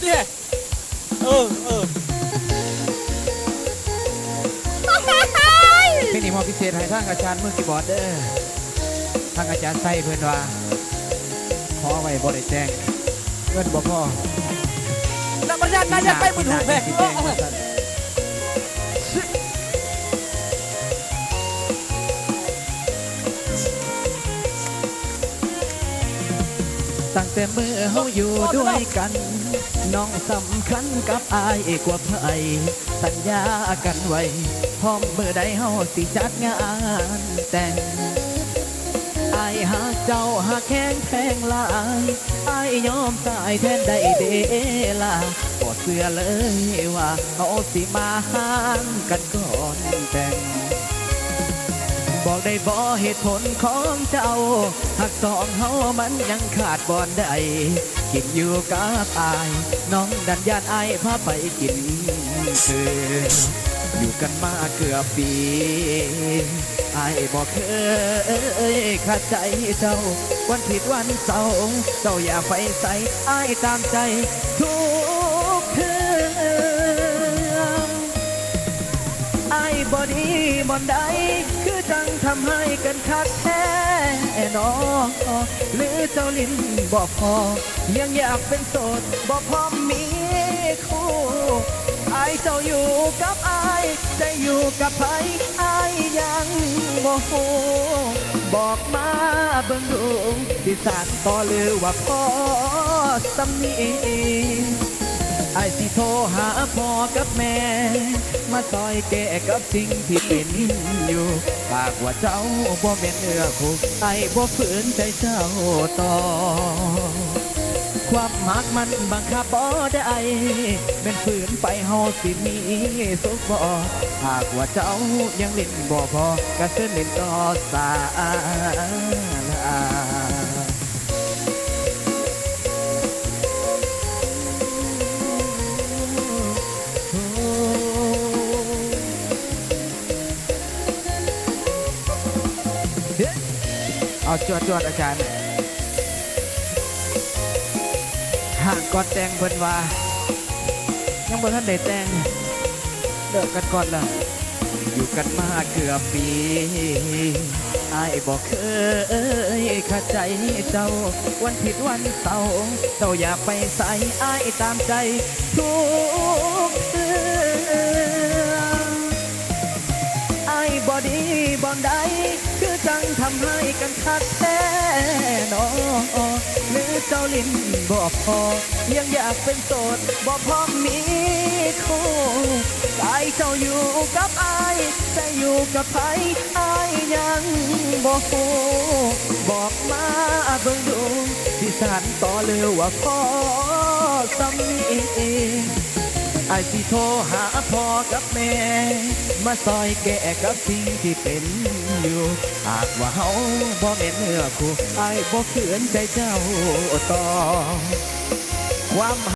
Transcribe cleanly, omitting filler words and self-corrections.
เนี่ยเออเพลงนี้มอบพิเศษให้ทางอาจารย์มือคีย์บอร์ดเด้อทางอาจารย์ไส้เพื่อนว่าขอไว้บ่ได้แจ้งเงินบ่พอ นักบรรยายน่าจะไปมือถูกแพ้ ตั้งแต่เมื่อเฮาอยู่ด้วยกัน น้องสำคัญกับอายกว่าไผสัญญากันไว้พร้อมเมื่อใดเฮาสิจัดงานแต่งอายหากเจ้าหากแข็งแพงลายอายยอมตายแทนได้เดล่ะบ่เชื่อเลยว่าเฮาสิมาห่างกันก่อนแต่งบอกได้บ่เหตุผลของเจ้าหากสองเฮามันยังขาดบ่อนใดกินอยู่กับอายน้องดันยานอายพาไปกินคืออยู่กันมาเกือบปีอายบอกเคยขาดใจเจ้าวันผิดวันเศร้าเจ้าอย่าไปใส่อายตามใจทุกคืนอายบ่ดีบ่อนใดคือจังทำให้กันคักแท้นอหรือเจ้าลิ้นบ่พอยังอยากเป็นโสดบ่พร้อมมีคู่อายเจ้าอยู่กับอายใจอยู่กับไผอายยังบ่ฮู้บอกมาเบิ่งดูสิสานต่อหรือว่าพอสำนีไอ้สิโทรหาพ่อกับแม่มาซอยแก้กับสิ่งที่เป็นอยู่หากว่าเจ้าบ่เป็นเนื้อคู่ไอ้บ่ฝืนใจเจ้าต่อความหักมันบังคับบ่ได้เป็นฝืนไปเฮาสิมีสุขบ่หากว่าเจ้ายังเล่นบ่พอกระเส้นเล่นต่อสาลาเอาจวดอาจารย์ห่างก่อนแต่งเพิ่นว่ายังบ่ทันได้แต่งเลิกกันก่อนล่ะอยู่กันมาเกือบปีอายบอกเคยขาดใจเจ้าวันผิดวันเศร้าเจ้าอย่าไปใส่อายตามใจทุกเรื่องอายบ่ดีบ่ใดคือจังทำให้กันคักแท้นอหรือเจ้าลิ้นบ่พอยังอยากเป็นโสดบ่พร้อมมีคู่กายเจ้าอยู่กับอายใจอยู่กับไผอายยังบ่ฮู้บอกมาเบิ่งดูสิสานต่อหรือว่าพอสำนีไอ้สิโทรหาพ่อกับแม่มาซอยแก้กับสิ่งที่เป็นอยู่หากว่าเฮาบ่แม่นเนื้อคู่ไอ้บ่ขืนใจเจ้าต่อความ